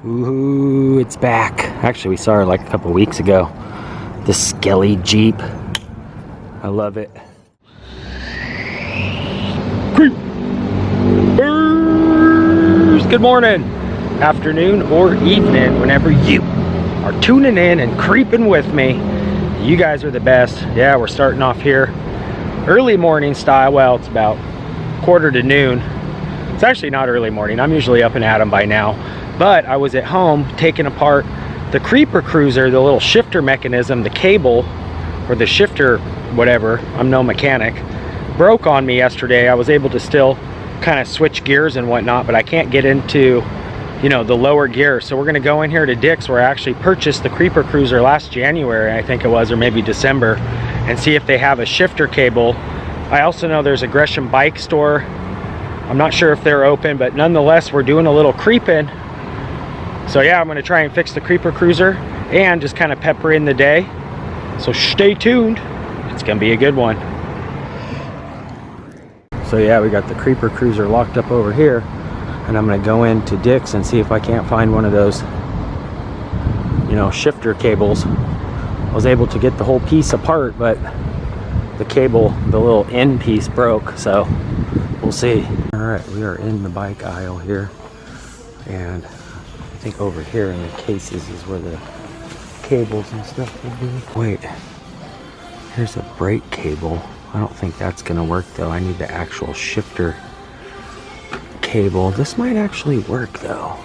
Ooh, it's back. Actually, we saw her like a couple weeks ago. The Skelly Jeep. I love it. Creepers! Good morning, afternoon, or evening, whenever you are tuning in and creeping with me. You guys are the best. Yeah, we're starting off here early morning style. Well, it's about quarter to noon. It's actually not early morning. I'm usually up and at 'em by now. But I was at home taking apart the Kreeper Kruiser, the little shifter mechanism, the cable, or the shifter, whatever. I'm no mechanic. Broke on me yesterday. I was able to still kind of switch gears and whatnot, but I can't get into, you know, the lower gear. So we're gonna go in here to Dick's, where I actually purchased the Kreeper Kruiser last January, I think it was, or maybe December, and see if they have a shifter cable. I also know there's a GRESHAM bike store. I'm not sure if they're open, but nonetheless, we're doing a little creeping. So yeah, I'm gonna try and fix the Kreeper Kruiser and just kind of pepper in the day. So stay tuned. It's gonna be a good one. So yeah, we got the Kreeper Kruiser locked up over here, and I'm gonna go into Dick's and see if I can't find one of those, you know, shifter cables. I was able to get the whole piece apart, but the cable, the little end piece broke, so we'll see. All right, we are in the bike aisle here, and I think over here in the cases is where the cables and stuff will be. Wait, here's a brake cable. I don't think that's gonna work though. I need the actual shifter cable. This might actually work though.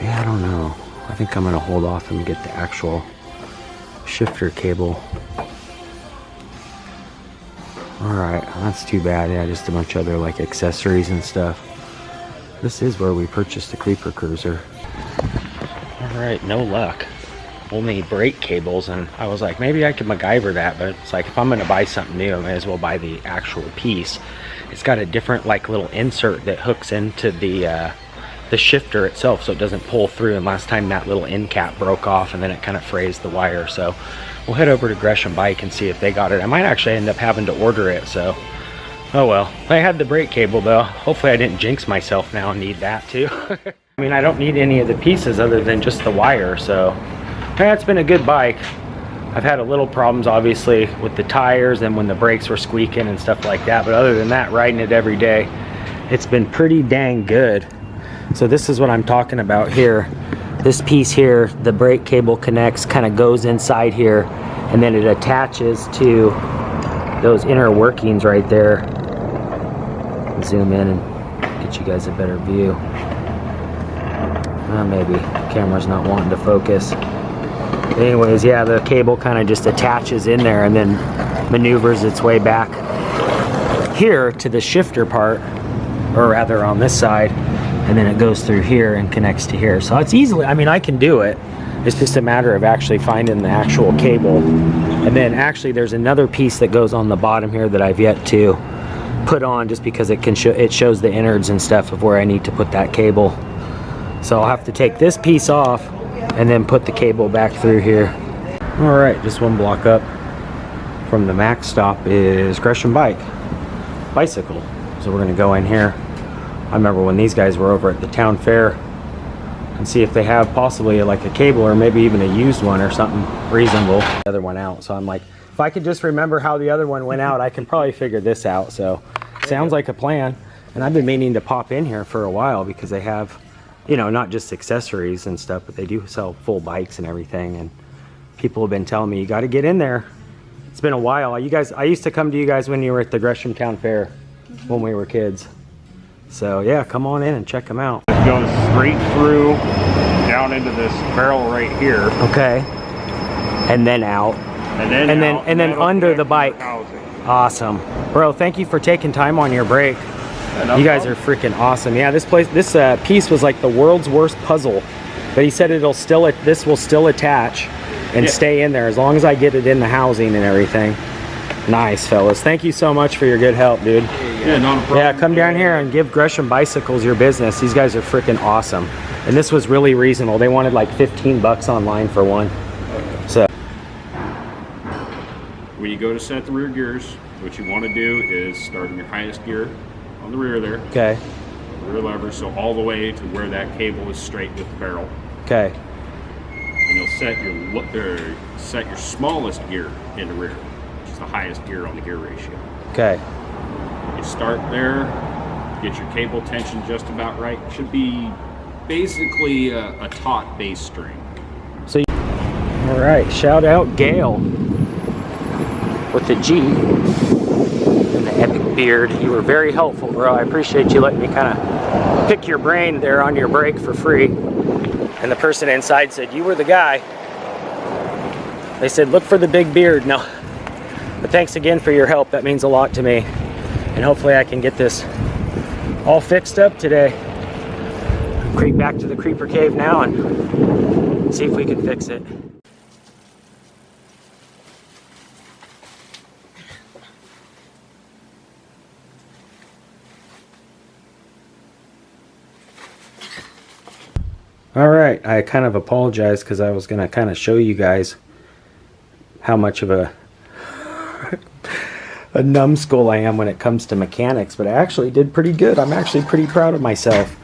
Yeah, I don't know. I think I'm gonna hold off and get the actual shifter cable. All right, that's too bad. Yeah, just a bunch of other like accessories and stuff. This is where we purchased the Kreeper Kruiser. All right, no luck. Only brake cables, and I was like, maybe I could MacGyver that, but it's like, if I'm gonna buy something new, I may as well buy the actual piece. It's got a different like little insert that hooks into the shifter itself, so it doesn't pull through. And last time that little end cap broke off, and then it kind of frays the wire. So we'll head over to GRESHAM Bike and see if they got it. I might actually end up having to order it, so oh well. I had the brake cable though. Hopefully I didn't jinx myself now and need that too. I mean, I don't need any of the pieces other than just the wire, so yeah, it's been a good bike. I've had a little problems obviously with the tires and when the brakes were squeaking and stuff like that, but other than that, riding it every day, it's been pretty dang good. So this is what I'm talking about here. This piece here, the brake cable connects, kind of goes inside here, and then it attaches to those inner workings right there. Zoom in and get you guys a better view. Maybe the camera's not wanting to focus. Anyways, yeah, the cable kind of just attaches in there and then maneuvers its way back here to the shifter part, or rather on this side, and then it goes through here and connects to here. So it's easily, I mean, I can do it. It's just a matter of actually finding the actual cable. And then actually there's another piece that goes on the bottom here that I've yet to put on, just because it can show, it shows the innards and stuff of where I need to put that cable. So I'll have to take this piece off and then put the cable back through here. All right, just one block up from the Max stop is GRESHAM Bicycle. So we're gonna go in here. I remember when these guys were over at the town fair, and see if they have possibly like a cable or maybe even a used one or something reasonable. The other one out. So I'm like, if I could just remember how the other one went out, I can probably figure this out. So sounds like a plan. And I've been meaning to pop in here for a while because they have, you know, not just accessories and stuff, but they do sell full bikes and everything. And people have been telling me, you got to get in there. It's been a while. You guys, I used to come to you guys when you were at the Gresham Town Fair when we were kids. So yeah, come on in and check them out. It goes straight through down into this barrel right here. Okay. And then out. And then under the bike. Awesome. Bro, thank you for taking time on your break. Yeah, no, you guys are freaking awesome. Yeah, this piece was like the world's worst puzzle. But he said this will still attach and stay in there as long as I get it in the housing and everything. Nice, fellas. Thank you so much for your good help, dude. Yeah, not a problem. Yeah, come down here and give GRESHAM Bicycles your business. These guys are freaking awesome. And this was really reasonable. They wanted like 15 bucks online for one. So when you go to set the rear gears, what you want to do is start in your highest gear on the rear there. Okay. rear lever, so all the way to where that cable is straight with the barrel. Okay. And you'll set your smallest gear into rear, which is the highest gear on the gear ratio. Okay. You start there, get your cable tension just about right. It should be basically a taut bass string. So, all right, shout out Gail with the G and the epic beard. You were very helpful, bro. I appreciate you letting me kind of pick your brain there on your break for free. And the person inside said, you were the guy. They said, look for the big beard. No, but thanks again for your help. That means a lot to me. And hopefully I can get this all fixed up today. Creep back to the Creeper cave now and see if we can fix it. All right, I kind of apologize because I was going to kind of show you guys how much of a numbskull I am when it comes to mechanics, but I actually did pretty good. I'm actually pretty proud of myself.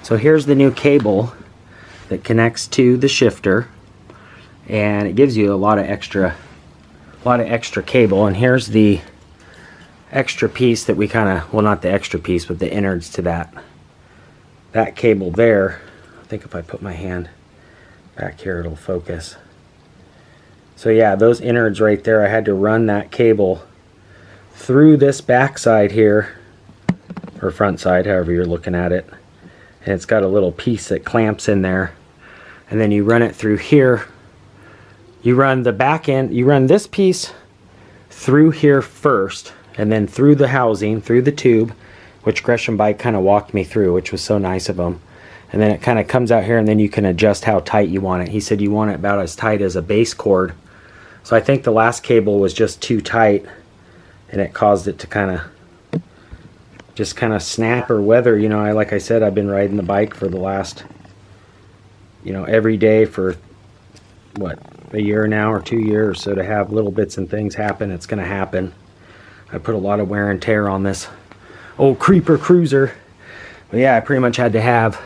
So here's the new cable that connects to the shifter, and it gives you a lot of extra cable. And here's the extra piece that we kind of, well, not the extra piece, but the innards to that cable there. I think if I put my hand back here, it'll focus. So yeah, those innards right there, I had to run that cable through this back side here, or front side, however you're looking at it. And it's got a little piece that clamps in there. And then you run it through here. You run the back end, you run this piece through here first, and then through the housing, through the tube, which Gresham Bike kind of walked me through, which was so nice of him. And then it kind of comes out here, and then you can adjust how tight you want it. He said you want it about as tight as a base cord. So I think the last cable was just too tight, and it caused it to kind of just kind of snap or weather. You know, like I said, I've been riding the bike for the last, you know, every day for what, a year now or 2 years. So to have little bits and things happen, it's going to happen. I put a lot of wear and tear on this old Kreeper Kruiser. But yeah, I pretty much had to have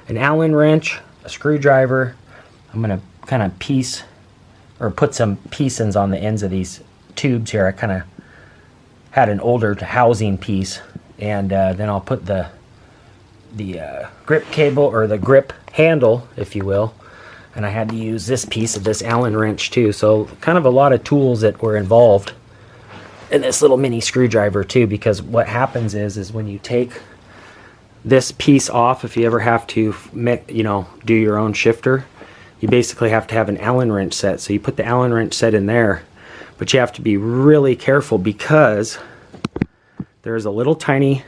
an Allen wrench, a screwdriver. I'm going to kind of piece or put some piece-ins on the ends of these tubes here. I kind of had an older housing piece, and then I'll put the grip cable, or the grip handle, if you will, and I had to use this piece of this Allen wrench too. So kind of a lot of tools that were involved in this little mini screwdriver too, because what happens is when you take this piece off, if you ever have to, you know, do your own shifter, you basically have to have an Allen wrench set. So you put the Allen wrench set in there, but you have to be really careful because there's a little tiny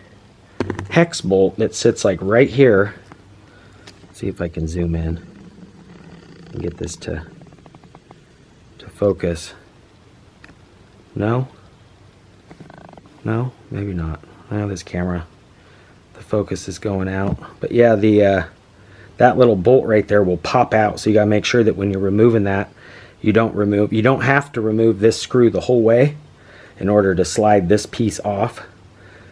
hex bolt that sits like right here. Let's see if I can zoom in and get this to focus. No, maybe not. Now this camera, the focus is going out. But yeah, that little bolt right there will pop out, so you gotta make sure that when you're removing that, you don't have to remove this screw the whole way in order to slide this piece off.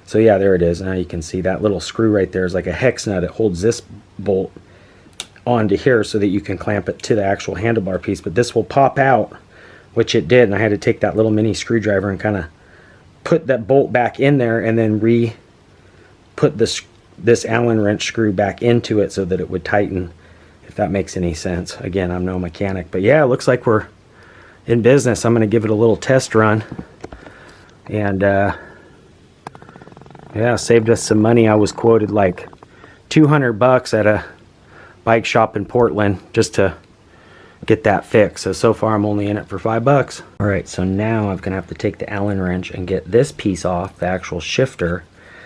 So yeah, there it is. Now you can see that little screw right there is like a hex nut. It holds this bolt onto here so that you can clamp it to the actual handlebar piece. But this will pop out, which it did, and I had to take that little mini screwdriver and kind of put that bolt back in there, and then put this Allen wrench screw back into it so that it would tighten, if that makes any sense. Again, I'm no mechanic, but yeah, it looks like we're in business. I'm going to give it a little test run, and yeah, saved us some money. I was quoted like $200 at a bike shop in Portland just to get that fixed. So far I'm only in it for $5. All right, so now I'm gonna have to take the Allen wrench and get this piece off, the actual shifter,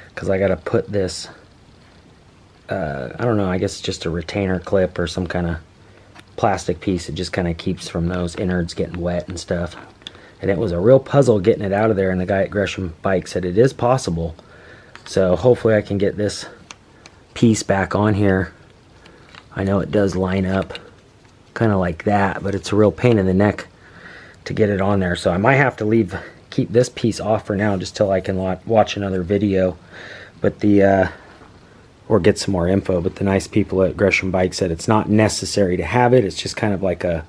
because I gotta put this, I don't know, I guess it's just a retainer clip or some kind of plastic piece. It just kind of keeps from those innards getting wet and stuff. And it was a real puzzle getting it out of there, and the guy at Gresham Bike said it is possible. So hopefully I can get this piece back on here. I know it does line up kind of like that, but it's a real pain in the neck to get it on there. So I might have to keep this piece off for now, just till I can watch another video. But the or get some more info. But the nice people at Gresham Bike said it's not necessary to have it. It's just kind of like a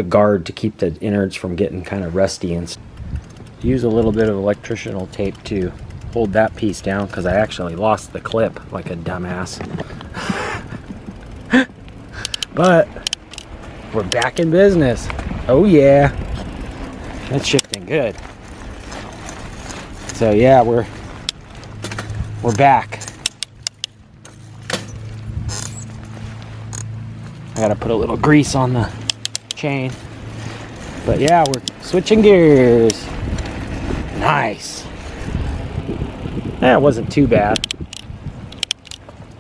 guard to keep the innards from getting kind of rusty. And use a little bit of electrical tape to hold that piece down, because I actually lost the clip like a dumbass. But we're back in business. Oh yeah, that's shifting good. So yeah, we're back. I gotta put a little grease on the chain. But yeah, we're switching gears. Nice. Yeah, it wasn't too bad.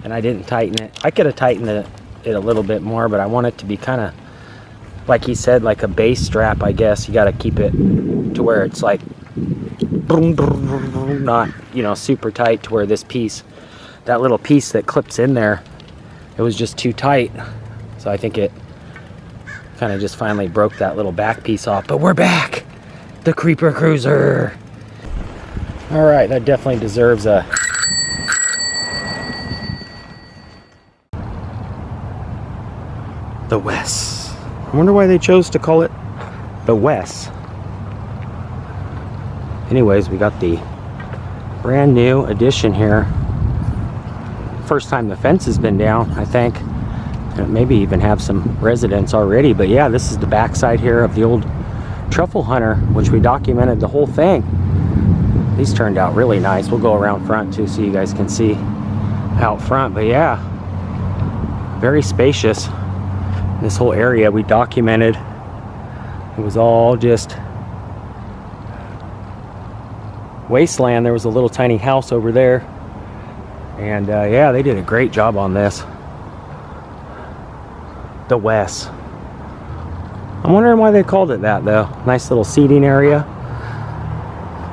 And I didn't tighten it. I could have tightened it a little bit more, but I want it to be kind of, like he said, like a base strap, I guess. You got to keep it to where it's like, not, you know, super tight, to where this piece, that little piece that clips in there, it was just too tight. So I think it kind of just finally broke that little back piece off. But we're back. The Kreeper Kruiser. All right, that definitely deserves a the Wes. I wonder why they chose to call it the Wes. Anyways, we got the brand new addition here. First time the fence has been down, I think. Maybe even have some residents already. But yeah, this is the backside here of the old truffle hunter, which we documented the whole thing. These turned out really nice. We'll go around front too so you guys can see out front. But yeah, very spacious. This whole area we documented. It was all just wasteland. There was a little tiny house over there. And yeah, they did a great job on this. The Wes. I'm wondering why they called it that though. Nice little seating area.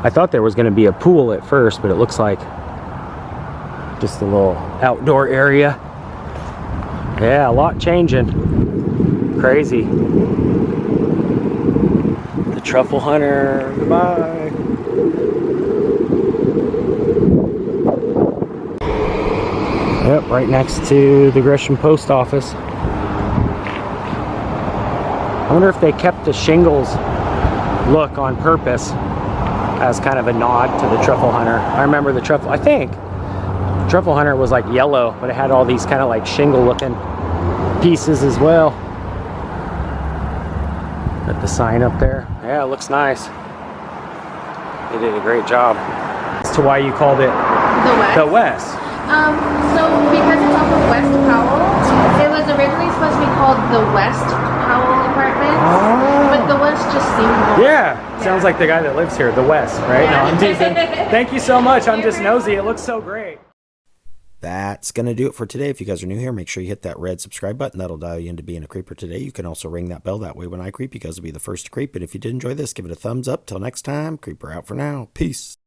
I thought there was going to be a pool at first, but it looks like just a little outdoor area. Yeah, a lot changing. Crazy. The truffle hunter. Goodbye. Yep, right next to the Gresham post office. I wonder if they kept the shingles look on purpose as kind of a nod to the truffle hunter. I remember the truffle, I think the truffle hunter was like yellow, but it had all these kind of like shingle looking pieces as well. Got the sign up there. Yeah, it looks nice. They did a great job. As to why you called it the Wes. So because it's off of West Powell, it was originally supposed to be called the West Powell Apartments, but the West just seemed more. Yeah, sounds like the guy that lives here, the West, right? Yeah. No, I'm teasing. Thank you so much. I'm just nosy. It looks so great. That's going to do it for today. If you guys are new here, make sure you hit that red subscribe button. That'll dial you into being a creeper today. You can also ring that bell. That way when I creep, you guys will be the first to creep. And if you did enjoy this, give it a thumbs up. Till next time, Creeper out for now. Peace.